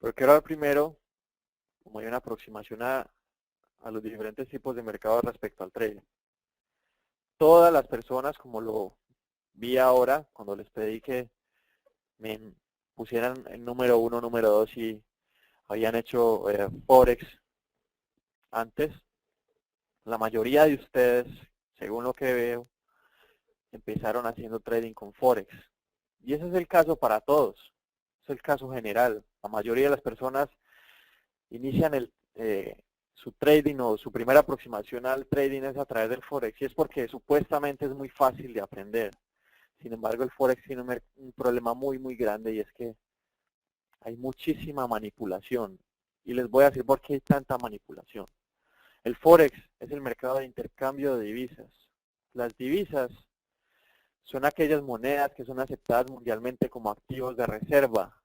Pero quiero ver primero, como hay una aproximación a los diferentes tipos de mercado respecto al trading. Todas las personas, como lo vi ahora, cuando les pedí que me pusieran el número 1, número 2 y habían hecho Forex antes, la mayoría de ustedes, según lo que veo, empezaron haciendo trading con Forex. Y ese es el caso para todos, es el caso general. La mayoría de las personas inician su trading o su primera aproximación al trading es a través del Forex, y es porque supuestamente es muy fácil de aprender. Sin embargo, el Forex tiene un problema muy grande, y es que hay muchísima manipulación. Y les voy a decir por qué hay tanta manipulación. El Forex es el mercado de intercambio de divisas. Las divisas son aquellas monedas que son aceptadas mundialmente como activos de reserva.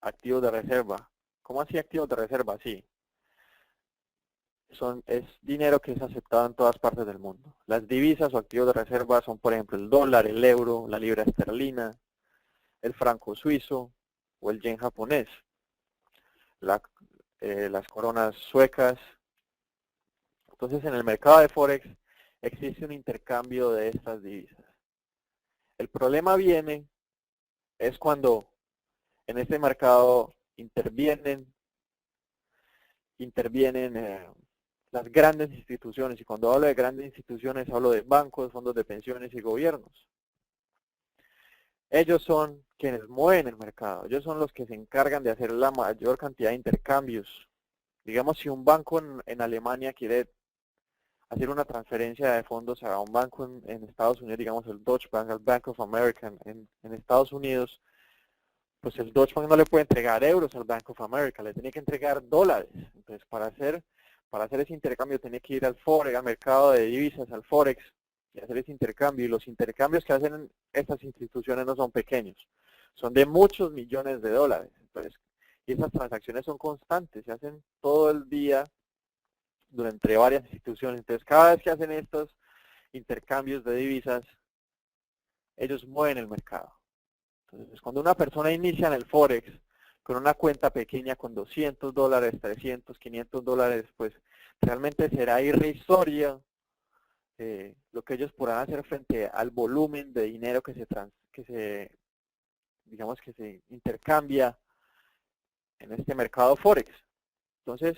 Activos de reserva. ¿Cómo así activos de reserva? Sí. Es dinero que es aceptado en todas partes del mundo. Las divisas o activos de reserva son, por ejemplo, el dólar, el euro, la libra esterlina, el franco suizo o el yen japonés, las coronas suecas. Entonces, en el mercado de Forex existe un intercambio de estas divisas. El problema es cuando en este mercado intervienen las grandes instituciones, y cuando hablo de grandes instituciones hablo de bancos, fondos de pensiones y gobiernos. Ellos son quienes mueven el mercado, ellos son los que se encargan de hacer la mayor cantidad de intercambios. Digamos, si un banco en Alemania quiere hacer una transferencia de fondos a un banco en Estados Unidos, digamos el Deutsche Bank, el Bank of America en Estados Unidos, pues el Deutsche Bank no le puede entregar euros al Bank of America, le tiene que entregar dólares. Entonces, para hacer ese intercambio tiene que ir al Forex, al mercado de divisas, al Forex, y hacer ese intercambio. Y los intercambios que hacen estas instituciones no son pequeños, son de muchos millones de dólares. Entonces, y esas transacciones son constantes, se hacen todo el día durante varias instituciones. Entonces, cada vez que hacen estos intercambios de divisas, ellos mueven el mercado. Entonces, cuando una persona inicia en el Forex con una cuenta pequeña, con 200 dólares, 300, 500 dólares, pues realmente será irrisoria lo que ellos podrán hacer frente al volumen de dinero digamos que se intercambia en este mercado Forex. Entonces,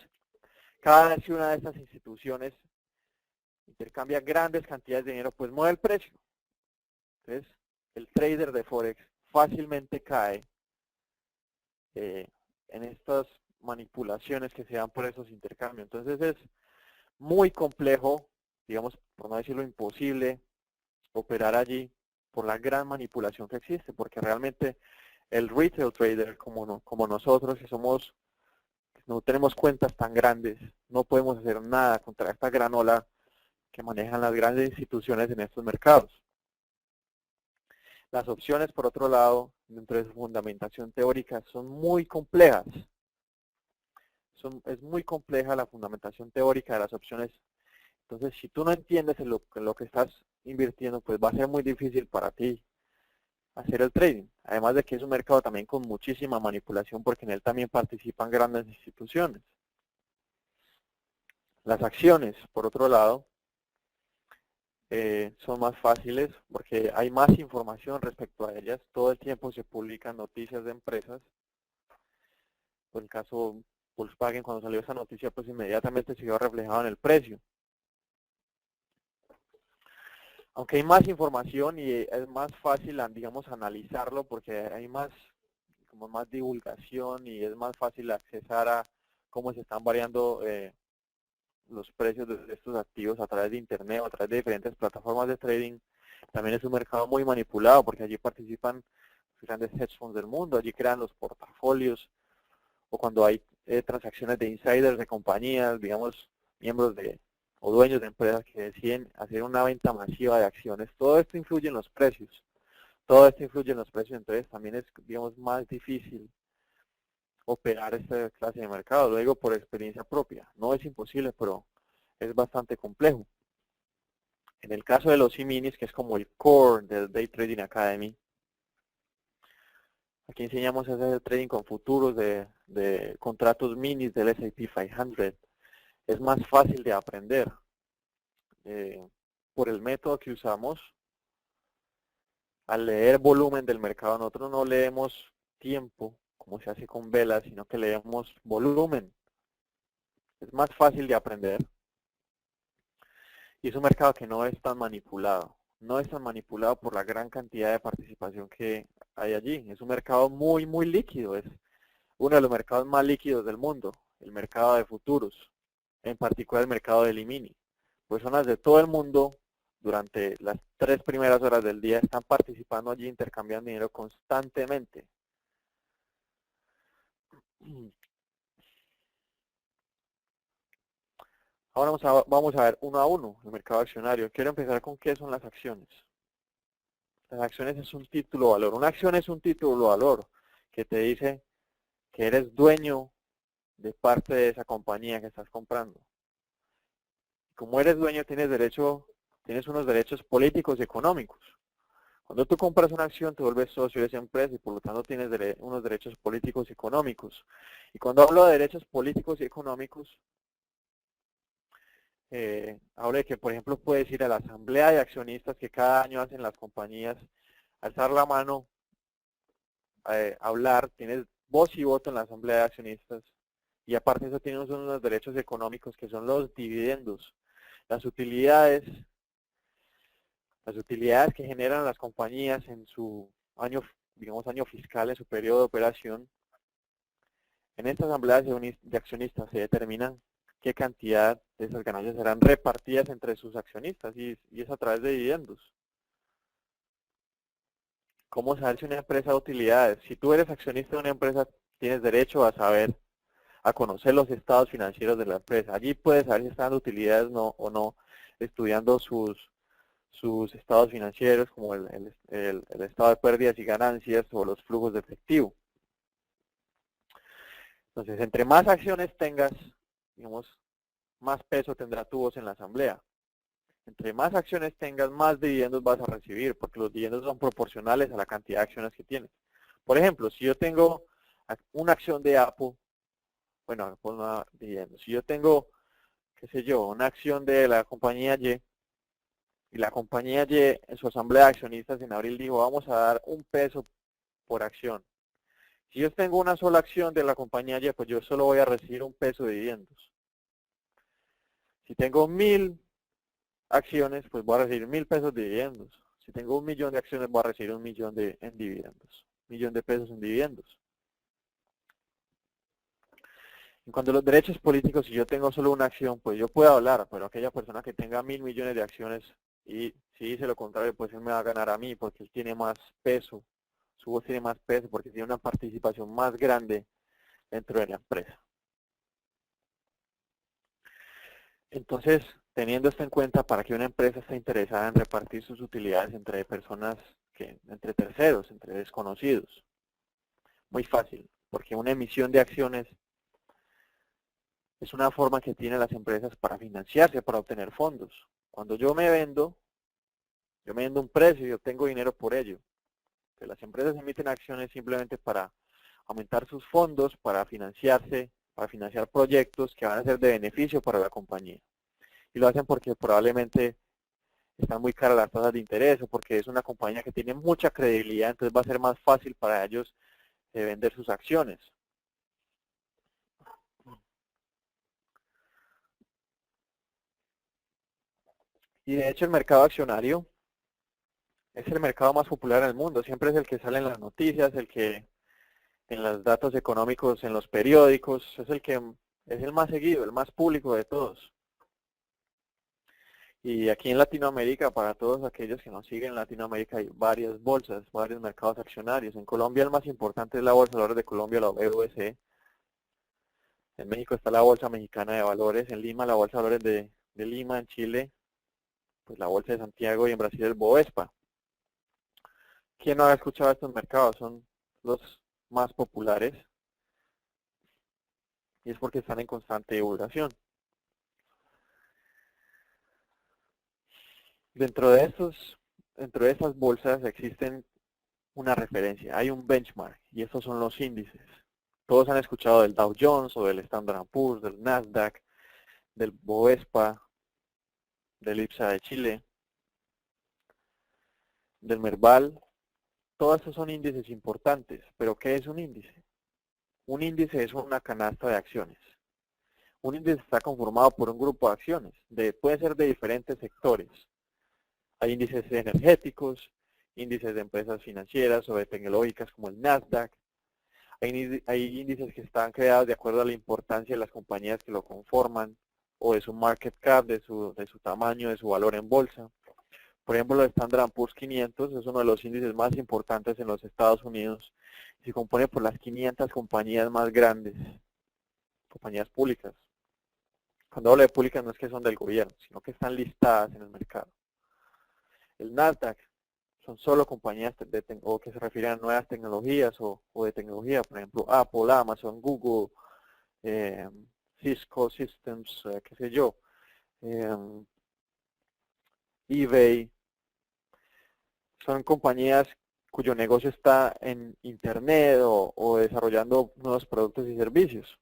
cada vez que una de estas instituciones intercambia grandes cantidades de dinero, pues mueve el precio. Entonces, el trader de Forex fácilmente cae en estas manipulaciones que se dan por esos intercambios. Entonces es muy complejo, digamos, por no decirlo imposible, operar allí por la gran manipulación que existe, porque realmente el retail trader como nosotros, que no tenemos cuentas tan grandes, no podemos hacer nada contra esta gran ola que manejan las grandes instituciones en estos mercados. Las opciones, por otro lado, dentro de su fundamentación teórica, son muy complejas. Es muy compleja la fundamentación teórica de las opciones. Entonces, si tú no entiendes en lo que estás invirtiendo, pues va a ser muy difícil para ti hacer el trading. Además de que es un mercado también con muchísima manipulación, porque en él también participan grandes instituciones. Las acciones, por otro lado, son más fáciles porque hay más información respecto a ellas. Todo el tiempo se publican noticias de empresas. Por el caso Volkswagen, cuando salió esa noticia, pues inmediatamente se vio reflejado en el precio. Aunque hay más información y es más fácil, digamos, analizarlo porque hay más divulgación y es más fácil accesar a cómo se están variando los precios de estos activos a través de internet o a través de diferentes plataformas de trading. También es un mercado muy manipulado porque allí participan los grandes hedge funds del mundo, allí crean los portafolios, o cuando hay transacciones de insiders de compañías, digamos, miembros o dueños de empresas que deciden hacer una venta masiva de acciones. Todo esto influye en los precios. Todo esto influye en los precios, entonces también es, digamos, más difícil operar esta clase de mercado. Lo digo por experiencia propia. No es imposible, pero es bastante complejo. En el caso de los E-minis, que es como el core del Day Trading Academy, Aquí enseñamos a hacer trading con futuros de contratos minis del S&P 500. Es más fácil de aprender por el método que usamos. Al leer volumen del mercado, nosotros no leemos tiempo, como se hace con velas, sino que leemos volumen. Es más fácil de aprender. Y es un mercado que no es tan manipulado. No es tan manipulado por la gran cantidad de participación que hay allí. Es un mercado muy, muy líquido. Es uno de los mercados más líquidos del mundo, el mercado de futuros, en particular el mercado del E-mini. Personas de todo el mundo durante las 3 primeras horas del día están participando allí, intercambiando dinero constantemente. Ahora vamos a ver uno a uno el mercado accionario. Quiero empezar con qué son las acciones. Las acciones es un título de valor. Una acción es un título de valor que te dice que eres dueño de parte de esa compañía que estás comprando. Como eres dueño, tienes unos derechos políticos y económicos. Cuando tú compras una acción, te vuelves socio de esa empresa y por lo tanto tienes unos derechos políticos y económicos. Y cuando hablo de derechos políticos y económicos, hablo de que, por ejemplo, puedes ir a la asamblea de accionistas que cada año hacen las compañías, alzar la mano, hablar, tienes voz y voto en la asamblea de accionistas. Y aparte de eso tienes unos derechos económicos que son los dividendos, las utilidades que generan las compañías en su año, digamos, año fiscal, en su periodo de operación. En esta asamblea de accionistas se determinan qué cantidad de esas ganancias serán repartidas entre sus accionistas y es a través de dividendos. ¿Cómo saber si una empresa da utilidades? Si tú eres accionista de una empresa, tienes derecho a saber, a conocer los estados financieros de la empresa. Allí puedes saber si están dando utilidades o no, estudiando sus estados financieros, como el estado de pérdidas y ganancias o los flujos de efectivo. Entonces, entre más acciones tengas, digamos, más peso tendrá tu voz en la asamblea. Entre más acciones tengas, más dividendos vas a recibir, porque los dividendos son proporcionales a la cantidad de acciones que tienes. Por ejemplo, si yo tengo una acción de Apple, bueno, pues no dividendos. Si yo tengo, qué sé yo, una acción de la compañía y la compañía Y en su asamblea de accionistas en abril dijo, vamos a dar $1 por acción. Si yo tengo una sola acción de la compañía Y, pues yo solo voy a recibir $1 de dividendos. Si tengo 1000 acciones, pues voy a recibir $1000 de dividendos. Si tengo 1.000.000 de acciones, voy a recibir 1.000.000 en dividendos. 1.000.000 de pesos en dividendos. En cuanto a los derechos políticos, si yo tengo solo una acción, pues yo puedo hablar, pero aquella persona que tenga 1.000.000.000 de acciones y si dice lo contrario, pues él me va a ganar a mí porque él tiene más peso, su voz tiene más peso porque tiene una participación más grande dentro de la empresa. Entonces, teniendo esto en cuenta, para que una empresa esté interesada en repartir sus utilidades entre personas, entre terceros, entre desconocidos, muy fácil, porque una emisión de acciones es una forma que tienen las empresas para financiarse, para obtener fondos. Cuando yo me vendo un precio y obtengo dinero por ello. Que las empresas emiten acciones simplemente para aumentar sus fondos, para financiarse, para financiar proyectos que van a ser de beneficio para la compañía. Y lo hacen porque probablemente están muy caras las tasas de interés o porque es una compañía que tiene mucha credibilidad, entonces va a ser más fácil para ellos vender sus acciones. Y de hecho el mercado accionario es el mercado más popular en el mundo, siempre es el que sale en las noticias, el que en los datos económicos, en los periódicos, es el más seguido, el más público de todos. Y aquí en Latinoamérica, para todos aquellos que nos siguen en Latinoamérica, hay varias bolsas, varios mercados accionarios. En Colombia el más importante es la Bolsa de Valores de Colombia, la BVC. En México está la Bolsa Mexicana de Valores, en Lima la Bolsa de Valores de Lima, en Chile, pues la Bolsa de Santiago y en Brasil el Bovespa. ¿Quién no ha escuchado estos mercados? Son los más populares y es porque están en constante divulgación. Dentro de esas bolsas existen una referencia, hay un benchmark y estos son los índices. Todos han escuchado del Dow Jones o del Standard & Poor's, del Nasdaq, del Bovespa, del IPSA de Chile, del Merval. Todos estos son índices importantes, pero ¿qué es un índice? Un índice es una canasta de acciones. Un índice está conformado por un grupo de acciones, puede ser de diferentes sectores. Hay índices energéticos, índices de empresas financieras o de tecnológicas como el Nasdaq. Hay índices que están creados de acuerdo a la importancia de las compañías que lo conforman o de su market cap, de su tamaño, de su valor en bolsa. Por ejemplo, el Standard & Poor's 500 es uno de los índices más importantes en los Estados Unidos y se compone por las 500 compañías más grandes, compañías públicas. Cuando hablo de públicas no es que son del gobierno, sino que están listadas en el mercado. El Nasdaq son solo compañías o que se refieren a nuevas tecnologías o de tecnología, por ejemplo, Apple, Amazon, Google, Cisco Systems, qué sé yo, eBay. Son compañías cuyo negocio está en Internet o desarrollando nuevos productos y servicios.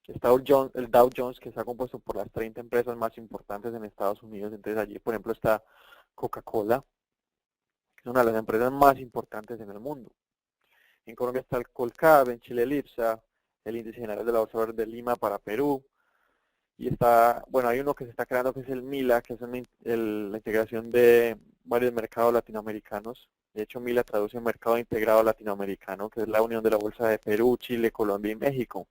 El Dow Jones, que está compuesto por las 30 empresas más importantes en Estados Unidos. Entonces allí, por ejemplo, está Coca-Cola, que es una de las empresas más importantes en el mundo. En Colombia está el Colcap, en Chile el IPSA, el Índice General de la Bolsa de Lima para Perú. Y está, bueno, hay uno que se está creando que es el MILA, que es la integración de varios mercados latinoamericanos. De hecho, MILA traduce Mercado Integrado Latinoamericano, que es la unión de la Bolsa de Perú, Chile, Colombia y México.